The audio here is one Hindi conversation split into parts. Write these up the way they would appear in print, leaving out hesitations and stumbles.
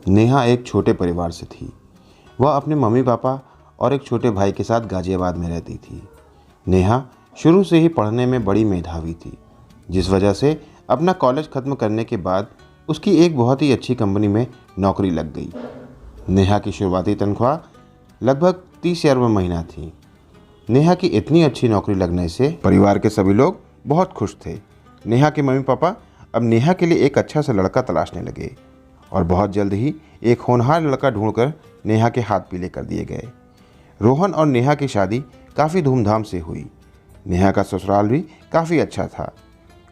नेहा एक छोटे परिवार से थी। वह अपने मम्मी पापा और एक छोटे भाई के साथ गाजियाबाद में रहती थी। नेहा शुरू से ही पढ़ने में बड़ी मेधावी थी, जिस वजह से अपना कॉलेज ख़त्म करने के बाद उसकी एक बहुत ही अच्छी कंपनी में नौकरी लग गई। नेहा की शुरुआती तनख्वाह लगभग 30,000 रुपये महीना थी। नेहा की इतनी अच्छी नौकरी लगने से परिवार के सभी लोग बहुत खुश थे। नेहा के मम्मी पापा अब नेहा के लिए एक अच्छा सा लड़का तलाशने लगे और बहुत जल्द ही एक होनहार लड़का ढूंढकर नेहा के हाथ पीले कर दिए गए। रोहन और नेहा की शादी काफ़ी धूमधाम से हुई। नेहा का ससुराल भी काफ़ी अच्छा था।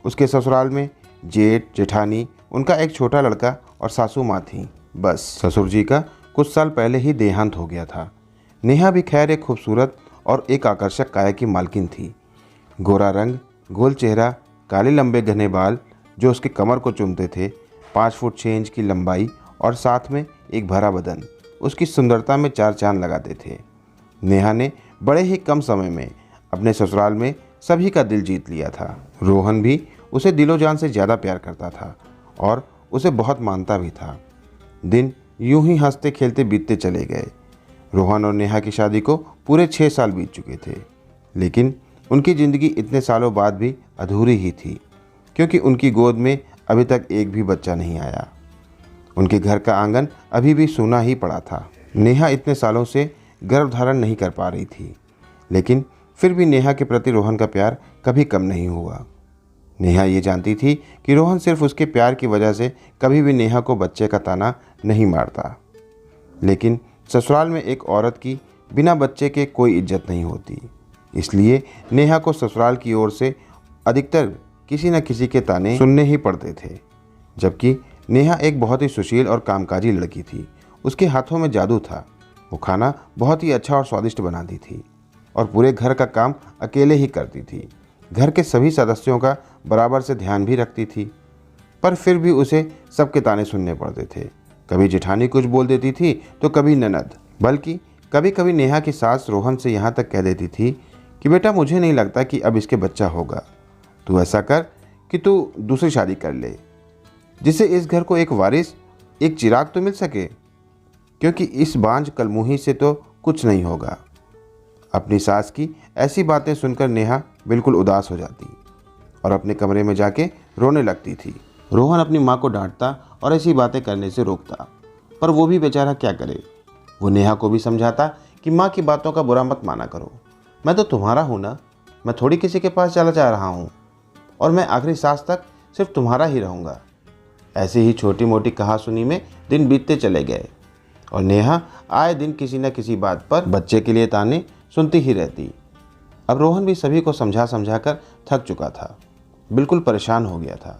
उसके ससुराल में जेठ जेठानी, उनका एक छोटा लड़का और सासू माँ थीं। बस ससुर जी का कुछ साल पहले ही देहांत हो गया था। नेहा भी खैर एक खूबसूरत और एक आकर्षक काया की मालकिन थी। गोरा रंग, गोल चेहरा, काले लंबे घने बाल जो उसके कमर को चूमते थे, 5 फुट 6 इंच की लंबाई और साथ में एक भरा बदन उसकी सुंदरता में 4 चांद लगाते थे। नेहा ने बड़े ही कम समय में अपने ससुराल में सभी का दिल जीत लिया था। रोहन भी उसे दिलो जान से ज़्यादा प्यार करता था और उसे बहुत मानता भी था। दिन यूं ही हंसते खेलते बीतते चले गए। रोहन और नेहा की शादी को पूरे 6 साल बीत चुके थे, लेकिन उनकी ज़िंदगी इतने सालों बाद भी अधूरी ही थी, क्योंकि उनकी गोद में अभी तक एक भी बच्चा नहीं आया। उनके घर का आंगन अभी भी सूना ही पड़ा था। नेहा इतने सालों से गर्भ धारण नहीं कर पा रही थी, लेकिन फिर भी नेहा के प्रति रोहन का प्यार कभी कम नहीं हुआ। नेहा ये जानती थी कि रोहन सिर्फ उसके प्यार की वजह से कभी भी नेहा को बच्चे का ताना नहीं मारता, लेकिन ससुराल में एक औरत की बिना बच्चे के कोई इज्जत नहीं होती। इसलिए नेहा को ससुराल की ओर से अधिकतर किसी न किसी के ताने सुनने ही पड़ते थे। जबकि नेहा एक बहुत ही सुशील और कामकाजी लड़की थी। उसके हाथों में जादू था। वो खाना बहुत ही अच्छा और स्वादिष्ट बनाती थी और पूरे घर का काम अकेले ही करती थी। घर के सभी सदस्यों का बराबर से ध्यान भी रखती थी, पर फिर भी उसे सबके ताने सुनने पड़ते थे। कभी जेठानी कुछ बोल देती थी तो कभी ननद, बल्कि कभी कभी नेहा की सास रोहन से यहाँ तक कह देती थी कि बेटा, मुझे नहीं लगता कि अब इसके बच्चा होगा। तू ऐसा कर कि तू दूसरी शादी कर ले, जिससे इस घर को एक वारिस, एक चिराग तो मिल सके, क्योंकि इस बांझ कलमुही से तो कुछ नहीं होगा। अपनी सास की ऐसी बातें सुनकर नेहा बिल्कुल उदास हो जाती और अपने कमरे में जाके रोने लगती थी। रोहन अपनी माँ को डांटता और ऐसी बातें करने से रोकता, पर वो भी बेचारा क्या करे। वो नेहा को भी समझाता कि माँ की बातों का बुरा मत माना करो, मैं तो तुम्हारा हूँ ना, मैं थोड़ी किसी के पास चला जा रहा हूँ और मैं आखिरी सांस तक सिर्फ तुम्हारा ही रहूँगा। ऐसी ही छोटी मोटी कहासुनी में दिन बीतते चले गए और नेहा आए दिन किसी न किसी बात पर बच्चे के लिए ताने सुनती ही रहती। अब रोहन भी सभी को समझा समझा कर थक चुका था, बिल्कुल परेशान हो गया था।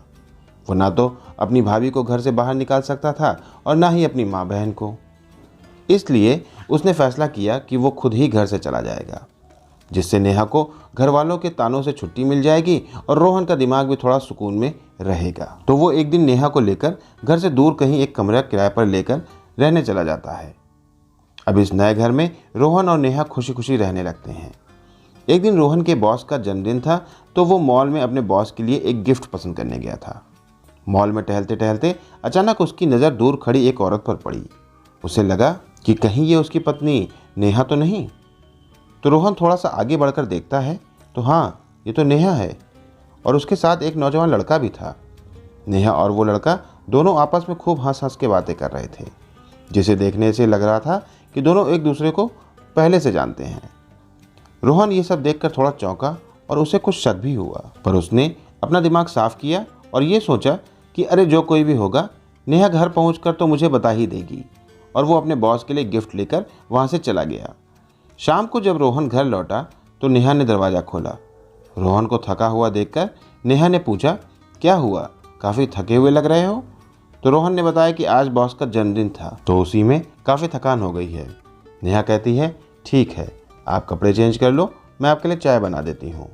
वो ना तो अपनी भाभी को घर से बाहर निकाल सकता था और ना ही अपनी माँ बहन को। इसलिए उसने फैसला किया कि वो खुद ही घर से चला जाएगा, जिससे नेहा को घर वालों के तानों से छुट्टी मिल जाएगी और रोहन का दिमाग भी थोड़ा सुकून में रहेगा। तो वो एक दिन नेहा को लेकर घर से दूर कहीं एक कमरा किराए पर लेकर रहने चला जाता है। अब इस नए घर में रोहन और नेहा खुशी खुशी रहने लगते हैं। एक दिन रोहन के बॉस का जन्मदिन था, तो वो मॉल में अपने बॉस के लिए एक गिफ्ट पसंद करने गया था। मॉल में टहलते टहलते अचानक उसकी नज़र दूर खड़ी एक औरत पर पड़ी। उसे लगा कि कहीं ये उसकी पत्नी नेहा तो नहीं। तो रोहन थोड़ा सा आगे बढ़कर देखता है तो हाँ, ये तो नेहा है और उसके साथ एक नौजवान लड़का भी था। नेहा और वो लड़का दोनों आपस में खूब हंस हंस के बातें कर रहे थे, जिसे देखने से लग रहा था कि दोनों एक दूसरे को पहले से जानते हैं। रोहन ये सब देखकर थोड़ा चौंका और उसे कुछ शक भी हुआ, पर उसने अपना दिमाग साफ किया और ये सोचा कि अरे जो कोई भी होगा, नेहा घर पहुंचकर तो मुझे बता ही देगी। और वो अपने बॉस के लिए गिफ्ट लेकर वहाँ से चला गया। शाम को जब रोहन घर लौटा तो नेहा ने दरवाज़ा खोला। रोहन को थका हुआ देखकर नेहा ने पूछा, क्या हुआ, काफ़ी थके हुए लग रहे हो? तो रोहन ने बताया कि आज बॉस का जन्मदिन था, तो उसी में काफ़ी थकान हो गई है। नेहा कहती है, ठीक है, आप कपड़े चेंज कर लो, मैं आपके लिए चाय बना देती हूँ।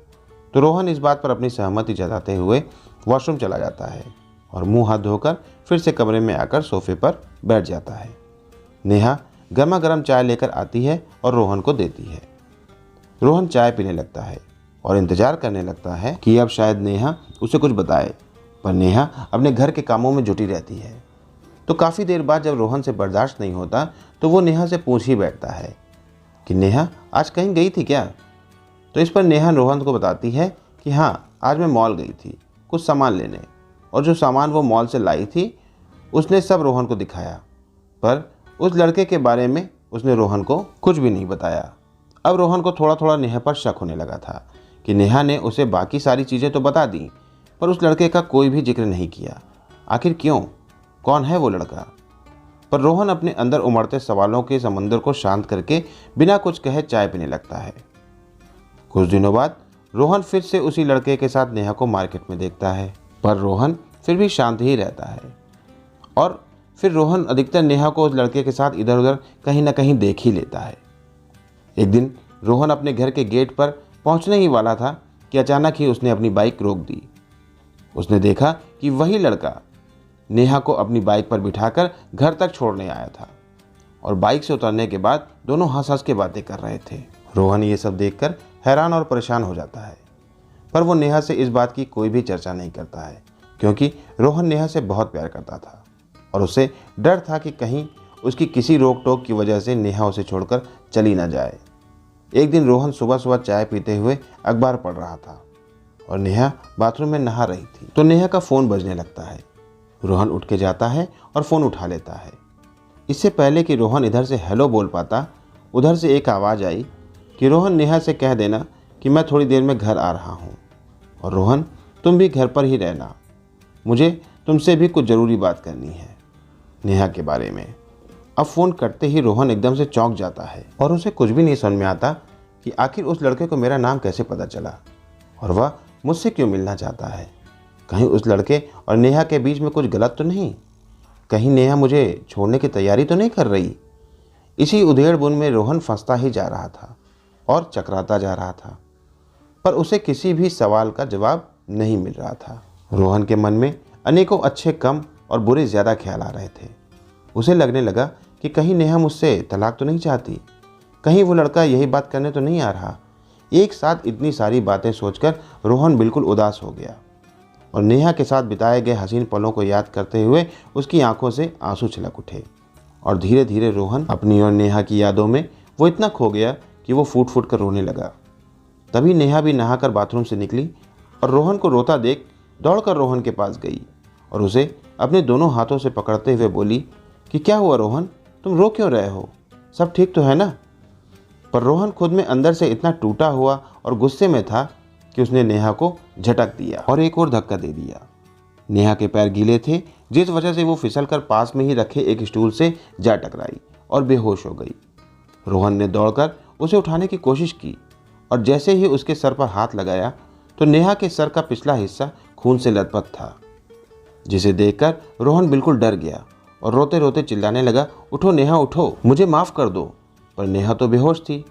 तो रोहन इस बात पर अपनी सहमति जताते हुए वॉशरूम चला जाता है और मुंह हाथ धोकर फिर से कमरे में आकर सोफे पर बैठ जाता है। नेहा गर्मा गर्म चाय लेकर आती है और रोहन को देती है। रोहन चाय पीने लगता है और इंतजार करने लगता है कि अब शायद नेहा उसे कुछ बताए, पर नेहा अपने घर के कामों में जुटी रहती है। तो काफ़ी देर बाद जब रोहन से बर्दाश्त नहीं होता तो वो नेहा से पूछ ही बैठता है कि नेहा आज कहीं गई थी क्या। तो इस पर नेहा रोहन को बताती है कि हाँ, आज मैं मॉल गई थी कुछ सामान लेने, और जो सामान वो मॉल से लाई थी उसने सब रोहन को दिखाया, पर उस लड़के के बारे में उसने रोहन को कुछ भी नहीं बताया। अब रोहन को थोड़ा थोड़ा नेहा पर शक होने लगा था कि नेहा ने उसे बाकी सारी चीज़ें तो बता दी, पर उस लड़के का कोई भी जिक्र नहीं किया। आखिर क्यों? कौन है वो लड़का? पर रोहन अपने अंदर उमड़ते सवालों के समंदर को शांत करके बिना कुछ कहे चाय पीने लगता है। कुछ दिनों बाद रोहन फिर से उसी लड़के के साथ नेहा को मार्केट में देखता है, पर रोहन फिर भी शांत ही रहता है। और फिर रोहन अधिकतर नेहा को उस लड़के के साथ इधर उधर कहीं ना कहीं देख ही लेता है। एक दिन रोहन अपने घर के गेट पर पहुंचने ही वाला था कि अचानक ही उसने अपनी बाइक रोक दी। उसने देखा कि वही लड़का नेहा को अपनी बाइक पर बिठाकर घर तक छोड़ने आया था, और बाइक से उतरने के बाद दोनों हंस हंस के बातें कर रहे थे। रोहन ये सब देखकर हैरान और परेशान हो जाता है, पर वो नेहा से इस बात की कोई भी चर्चा नहीं करता है, क्योंकि रोहन नेहा से बहुत प्यार करता था और उसे डर था कि कहीं उसकी किसी रोक टोक की वजह से नेहा उसे छोड़कर चली ना जाए। एक दिन रोहन सुबह सुबह चाय पीते हुए अखबार पढ़ रहा था और नेहा बाथरूम में नहा रही थी, तो नेहा का फ़ोन बजने लगता है। रोहन उठ के जाता है और फ़ोन उठा लेता है। इससे पहले कि रोहन इधर से हेलो बोल पाता, उधर से एक आवाज़ आई कि रोहन नेहा से कह देना कि मैं थोड़ी देर में घर आ रहा हूँ, और रोहन तुम भी घर पर ही रहना, मुझे तुमसे भी कुछ ज़रूरी बात करनी है नेहा के बारे में। अब फ़ोन करते ही रोहन एकदम से चौंक जाता है और उसे कुछ भी नहीं समझ में आता कि आखिर उस लड़के को मेरा नाम कैसे पता चला और वह मुझसे क्यों मिलना चाहता है। कहीं उस लड़के और नेहा के बीच में कुछ गलत तो नहीं? कहीं नेहा मुझे छोड़ने की तैयारी तो नहीं कर रही? इसी उधेड़ बुन में रोहन फंसता ही जा रहा था और चकराता जा रहा था, पर उसे किसी भी सवाल का जवाब नहीं मिल रहा था। रोहन के मन में अनेकों अच्छे कम और बुरे ज़्यादा ख्याल आ रहे थे। उसे लगने लगा कि कहीं नेहा मुझसे तलाक तो नहीं चाहती, कहीं वो लड़का यही बात करने तो नहीं आ रहा। एक साथ इतनी सारी बातें सोचकर रोहन बिल्कुल उदास हो गया और नेहा के साथ बिताए गए हसीन पलों को याद करते हुए उसकी आंखों से आंसू छलक उठे, और धीरे धीरे रोहन अपनी और नेहा की यादों में वो इतना खो गया कि वो फूट फूट कर रोने लगा। तभी नेहा भी नहाकर बाथरूम से निकली और रोहन को रोता देख दौड़कर रोहन के पास गई और उसे अपने दोनों हाथों से पकड़ते हुए बोली कि क्या हुआ रोहन, तुम रो क्यों रहे हो? सब ठीक तो है ना? पर रोहन खुद में अंदर से इतना टूटा हुआ और गुस्से में था कि उसने नेहा को झटक दिया और एक और धक्का दे दिया। नेहा के पैर गीले थे, जिस वजह से वो फिसलकर पास में ही रखे एक स्टूल से जा टकराई और बेहोश हो गई। रोहन ने दौड़कर उसे उठाने की कोशिश की और जैसे ही उसके सर पर हाथ लगाया तो नेहा के सर का पिछला हिस्सा खून से लथपथ था, जिसे देखकर रोहन बिल्कुल डर गया और रोते रोते चिल्लाने लगा, उठो नेहा उठो, मुझे माफ़ कर दो। पर नेहा तो बेहोश थी।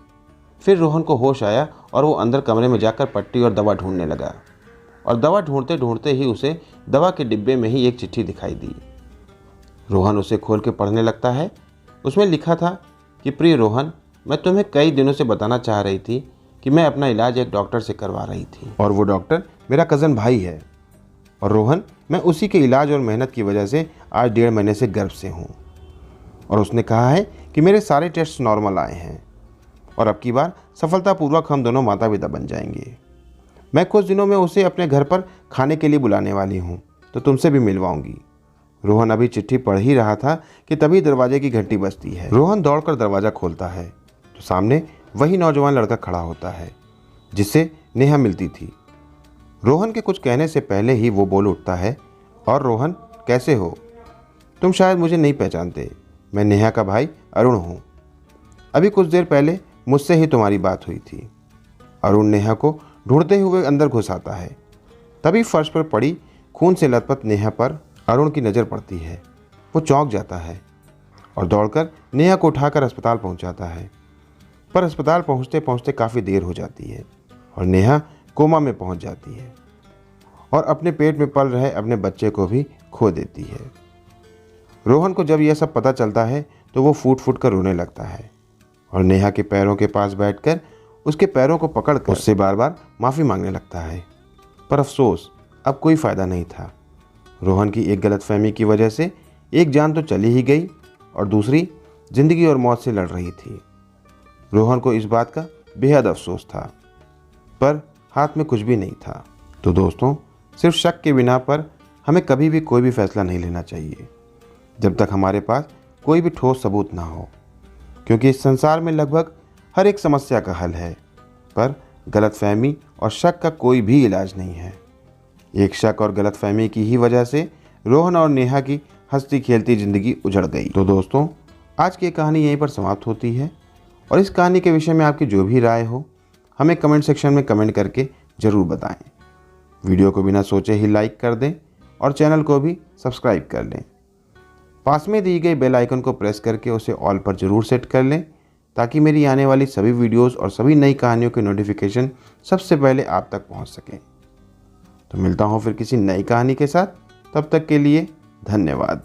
फिर रोहन को होश आया और वो अंदर कमरे में जाकर पट्टी और दवा ढूंढने लगा, और दवा ढूंढते ढूंढते ही उसे दवा के डिब्बे में ही एक चिट्ठी दिखाई दी। रोहन उसे खोल के पढ़ने लगता है। उसमें लिखा था कि प्रिय रोहन, मैं तुम्हें कई दिनों से बताना चाह रही थी कि मैं अपना इलाज एक डॉक्टर से करवा रही थी और वो डॉक्टर मेरा कज़न भाई है, और रोहन मैं उसी के इलाज और मेहनत की वजह से आज 1.5 महीने से गर्भ से हूँ, और उसने कहा है कि मेरे सारे टेस्ट नॉर्मल आए हैं और अब की बार सफलतापूर्वक हम दोनों माता पिता बन जाएंगे। मैं कुछ दिनों में उसे अपने घर पर खाने के लिए बुलाने वाली हूँ, तो तुमसे भी मिलवाऊंगी। रोहन अभी चिट्ठी पढ़ ही रहा था कि तभी दरवाजे की घंटी बजती है। रोहन दौड़कर दरवाज़ा खोलता है तो सामने वही नौजवान लड़का खड़ा होता है जिससे नेहा मिलती थी। रोहन के कुछ कहने से पहले ही वो बोल उठता है, और रोहन कैसे हो? तुम शायद मुझे नहीं पहचानते, मैं नेहा का भाई अरुण हूँ। अभी कुछ देर पहले मुझसे ही तुम्हारी बात हुई थी। अरुण नेहा को ढूंढते हुए अंदर घुस आता है। तभी फर्श पर पड़ी खून से लथपथ नेहा पर अरुण की नज़र पड़ती है। वो चौंक जाता है और दौड़कर नेहा को उठाकर अस्पताल पहुंचाता है, पर अस्पताल पहुंचते पहुंचते काफ़ी देर हो जाती है और नेहा कोमा में पहुंच जाती है और अपने पेट में पल रहे अपने बच्चे को भी खो देती है। रोहन को जब यह सब पता चलता है तो वो फूट फूट कर रोने लगता है और नेहा के पैरों के पास बैठकर उसके पैरों को पकड़कर उससे बार बार माफ़ी मांगने लगता है। पर अफसोस अब कोई फ़ायदा नहीं था। रोहन की एक गलतफहमी की वजह से एक जान तो चली ही गई और दूसरी जिंदगी और मौत से लड़ रही थी। रोहन को इस बात का बेहद अफसोस था, पर हाथ में कुछ भी नहीं था। तो दोस्तों, सिर्फ शक के बिना पर हमें कभी भी कोई भी फैसला नहीं लेना चाहिए जब तक हमारे पास कोई भी ठोस सबूत ना हो, क्योंकि इस संसार में लगभग हर एक समस्या का हल है, पर गलतफहमी और शक का कोई भी इलाज नहीं है। एक शक और गलतफहमी की ही वजह से रोहन और नेहा की हंसती खेलती ज़िंदगी उजड़ गई। तो दोस्तों, आज की कहानी यहीं पर समाप्त होती है और इस कहानी के विषय में आपकी जो भी राय हो हमें कमेंट सेक्शन में कमेंट करके ज़रूर बताएं। वीडियो को बिना सोचे ही लाइक कर दें और चैनल को भी सब्सक्राइब कर लें। पास में दी गई बेल आइकन को प्रेस करके उसे ऑल पर ज़रूर सेट कर लें, ताकि मेरी आने वाली सभी वीडियोस और सभी नई कहानियों की नोटिफिकेशन सबसे पहले आप तक पहुंच सके। तो मिलता हूं फिर किसी नई कहानी के साथ, तब तक के लिए धन्यवाद।